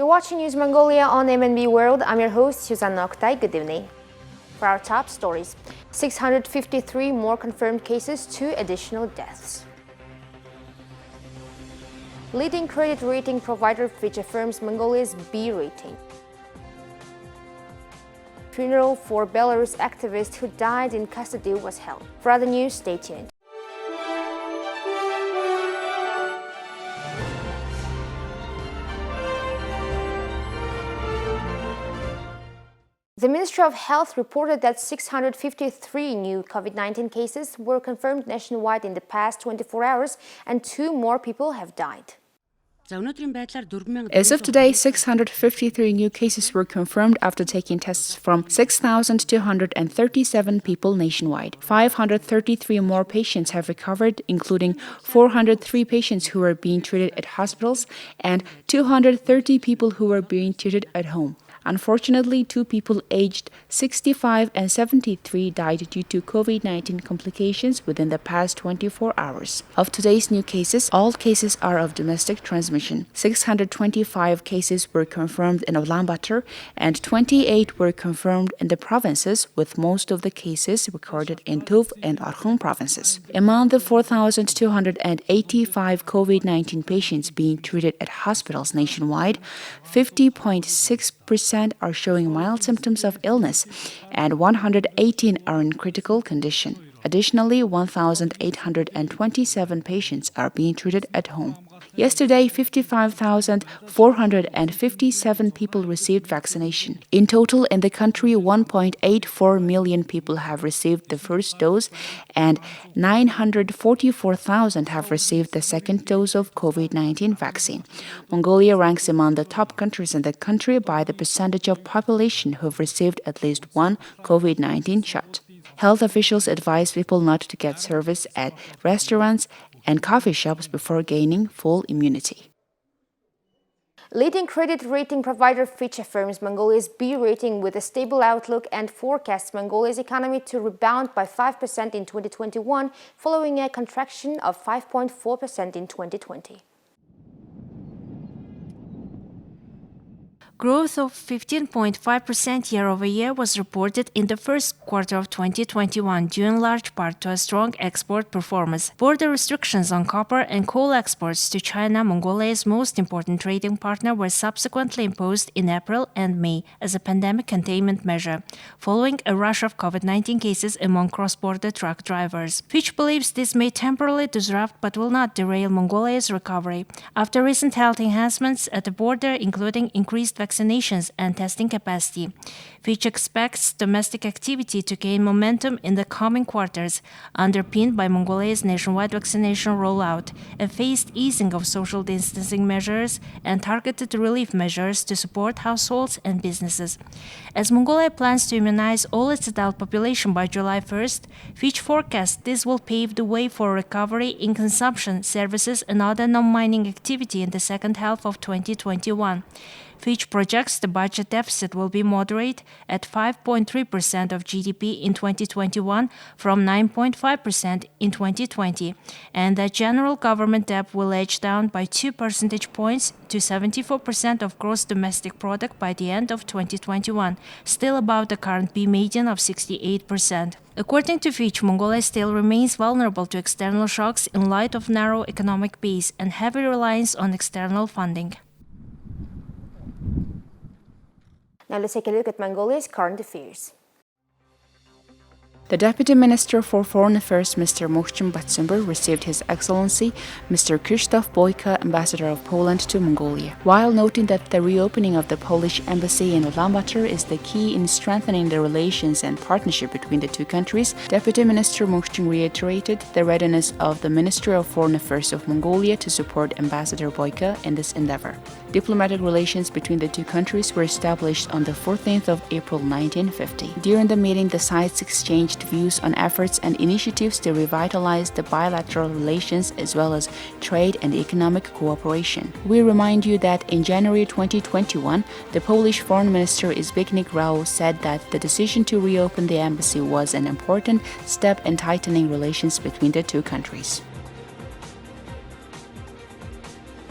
You're watching News Mongolia on MNB World. I'm your host, Susanna Oktay. Good evening. For our top stories, 653 more confirmed cases, 2 additional deaths. Leading credit rating provider Fitch affirms Mongolia's B rating. Funeral for Belarus activist who died in custody was held. For other news, stay tuned. The Ministry of Health reported that 653 new COVID-19 cases were confirmed nationwide in the past 24 hours and 2 more people have died. As of today, 653 new cases were confirmed after taking tests from 6,237 people nationwide. 533 more patients have recovered, including 403 patients who are being treated at hospitals and 230 people who are being treated at home. Unfortunately, 2 people aged 65 and 73 died due to COVID-19 complications within the past 24 hours. Of today's new cases, all cases are of domestic transmission. 625 cases were confirmed in Ulaanbaatar and 28 were confirmed in the provinces, with most of the cases recorded in Tuv and Arkham provinces. Among the 4,285 COVID-19 patients being treated at hospitals nationwide, 50.6% are showing mild symptoms of illness, and 118 are in critical condition. Additionally, 1,827 patients are being treated at home. Yesterday, 55,457 people received vaccination. In total, in the country, 1.84 million people have received the first dose and 944,000 have received the second dose of COVID-19 vaccine. Mongolia ranks among the top countries in the country by the percentage of population who have received at least one COVID-19 shot. Health officials advise people not to get service at restaurants and coffee shops before gaining full immunity. Leading credit rating provider Fitch affirms Mongolia's B rating with a stable outlook and forecasts Mongolia's economy to rebound by 5% in 2021, following a contraction of 5.4% in 2020. Growth of 15.5% year-over-year was reported in the first quarter of 2021, due in large part to a strong export performance. Border restrictions on copper and coal exports to China, Mongolia's most important trading partner, were subsequently imposed in April and May as a pandemic containment measure, following a rush of COVID-19 cases among cross-border truck drivers. Fitch believes this may temporarily disrupt but will not derail Mongolia's recovery. After recent health enhancements at the border, including increased vaccinations and testing capacity, Fitch expects domestic activity to gain momentum in the coming quarters, underpinned by Mongolia's nationwide vaccination rollout, a phased easing of social distancing measures, and targeted relief measures to support households and businesses. As Mongolia plans to immunize all its adult population by July 1st, Fitch forecasts this will pave the way for recovery in consumption, services, and other non-mining activity in the second half of 2021. Fitch projects the budget deficit will be moderate at 5.3% of GDP in 2021 from 9.5% in 2020, and that general government debt will edge down by 2 percentage points to 74% of gross domestic product by the end of 2021, still above the current B median of 68%. According to Fitch, Mongolia still remains vulnerable to external shocks in light of narrow economic base and heavy reliance on external funding. Now let's take a look at Mongolia's current affairs. The Deputy Minister for Foreign Affairs, Mr. Mokhchim Batsenber, received His Excellency Mr. Krzysztof Boyka, Ambassador of Poland to Mongolia. While noting that the reopening of the Polish embassy in Ulaanbaatar is the key in strengthening the relations and partnership between the two countries, Deputy Minister Mokhchim reiterated the readiness of the Ministry of Foreign Affairs of Mongolia to support Ambassador Boyka in this endeavor. Diplomatic relations between the two countries were established on the 14th of April 1950. During the meeting, the sides exchanged views on efforts and initiatives to revitalize the bilateral relations as well as trade and economic cooperation. We remind you that in January 2021, the Polish Foreign Minister Zbigniew Rau said that the decision to reopen the embassy was an important step in tightening relations between the two countries.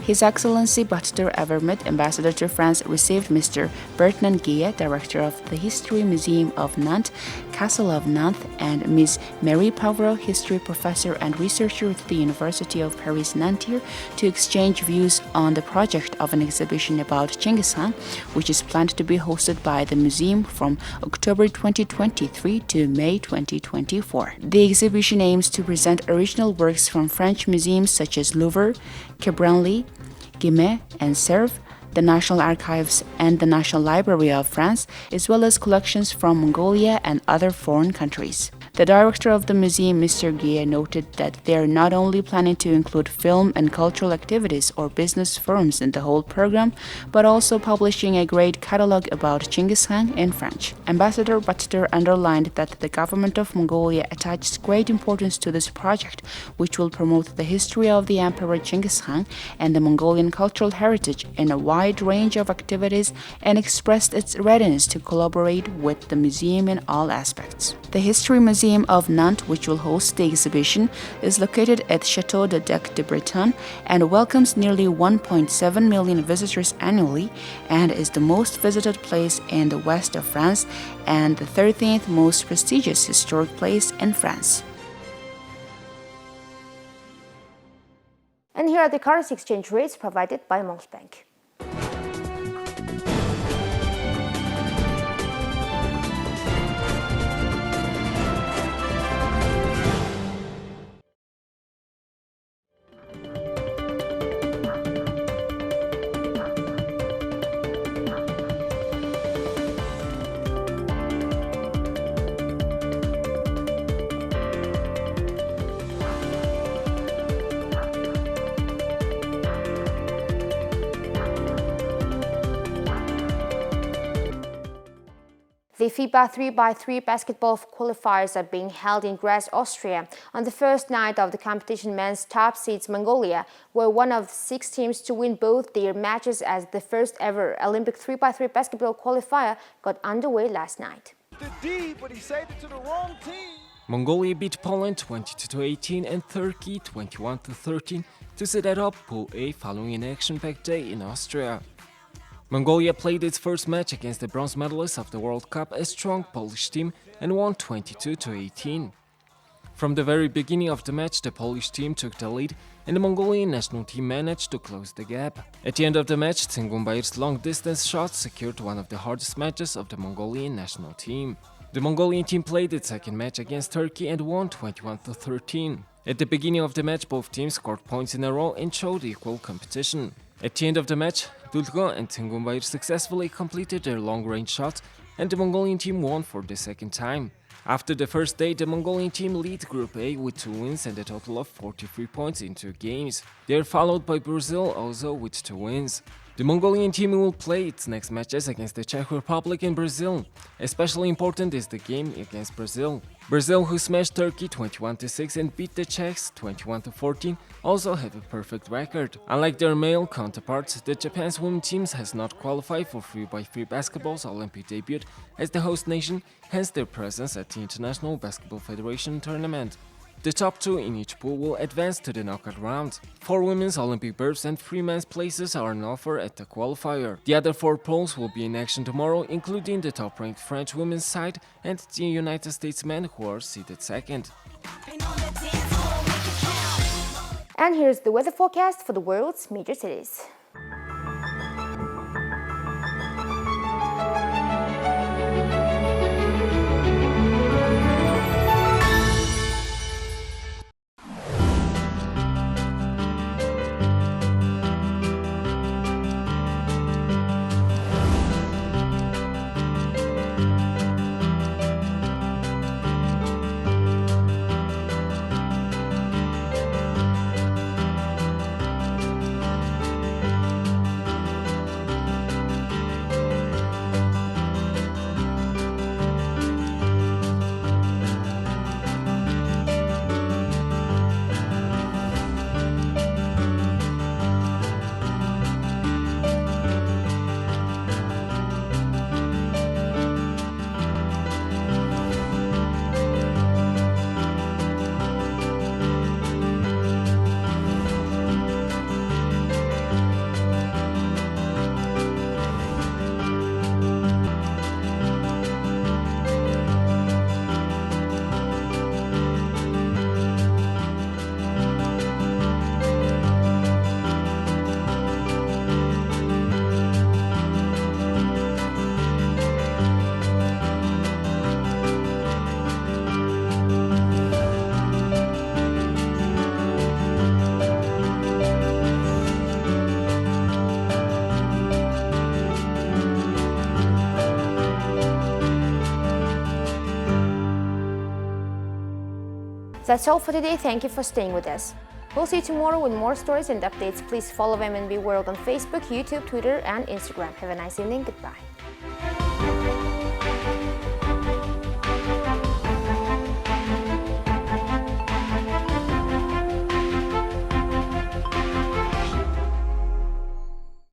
His Excellency Butler Evermet, Ambassador to France, received Mr. Bertrand Guillet, Director of the History Museum of Nantes, Castle of Nantes, and Ms. Marie Pavreau, History Professor and Researcher at the University of Paris-Nanterre, to exchange views on the project of an exhibition about Genghis Khan, which is planned to be hosted by the museum from October 2023 to May 2024. The exhibition aims to present original works from French museums such as Louvre, Quebranly, Guimet, and Sèvres, the National Archives and the National Library of France, as well as collections from Mongolia and other foreign countries. The director of the museum, Mr. Guillet, noted that they are not only planning to include film and cultural activities or business firms in the whole program, but also publishing a great catalogue about Genghis Khan in French. Ambassador Butler underlined that the government of Mongolia attaches great importance to this project, which will promote the history of the Emperor Genghis Khan and the Mongolian cultural heritage in a wide range of activities, and expressed its readiness to collaborate with the museum in all aspects. The History Museum of Nantes, which will host the exhibition, is located at Château de Dec de Breton and welcomes nearly 1.7 million visitors annually, and is the most visited place in the west of France and the 13th most prestigious historic place in France. And here are the currency exchange rates provided by Bank. The FIBA 3x3 basketball qualifiers are being held in Graz, Austria. On the first night of the competition, men's top seeds Mongolia were one of 6 teams to win both their matches as the first ever Olympic 3x3 basketball qualifier got underway last night. But he saved it to the wrong team. Mongolia beat Poland 22-18 and Turkey 21-13 to set it up Pool A following an action-packed day in Austria. Mongolia played its first match against the bronze medalists of the World Cup, a strong Polish team, and won 22-18. From the very beginning of the match, the Polish team took the lead, and the Mongolian national team managed to close the gap. At the end of the match, Tsingumbair's long-distance shot secured one of the hardest matches of the Mongolian national team. The Mongolian team played its second match against Turkey and won 21-13. At the beginning of the match, both teams scored points in a row and showed equal competition. At the end of the match, Dulgo and Tsingumbair successfully completed their long-range shots, and the Mongolian team won for the second time. After the first day, the Mongolian team lead Group A with 2 wins and a total of 43 points in 2 games. They are followed by Brazil, also with 2 wins. The Mongolian team will play its next matches against the Czech Republic and Brazil. Especially important is the game against Brazil. Brazil, who smashed Turkey 21-6 and beat the Czechs 21-14, also have a perfect record. Unlike their male counterparts, the Japan's women's team has not qualified for 3x3 basketball's Olympic debut as the host nation, hence their presence at the International Basketball Federation tournament. The top 2 in each pool will advance to the knockout round. 4 women's Olympic berths and 3 men's places are on offer at the qualifier. The other 4 pools will be in action tomorrow, including the top-ranked French women's side and the United States men, who are seeded second. And here's the weather forecast for the world's major cities. That's all for today. Thank you for staying with us. We'll see you tomorrow with more stories and updates. Please follow MNB World on Facebook, YouTube, Twitter, and Instagram. Have a nice evening. Goodbye.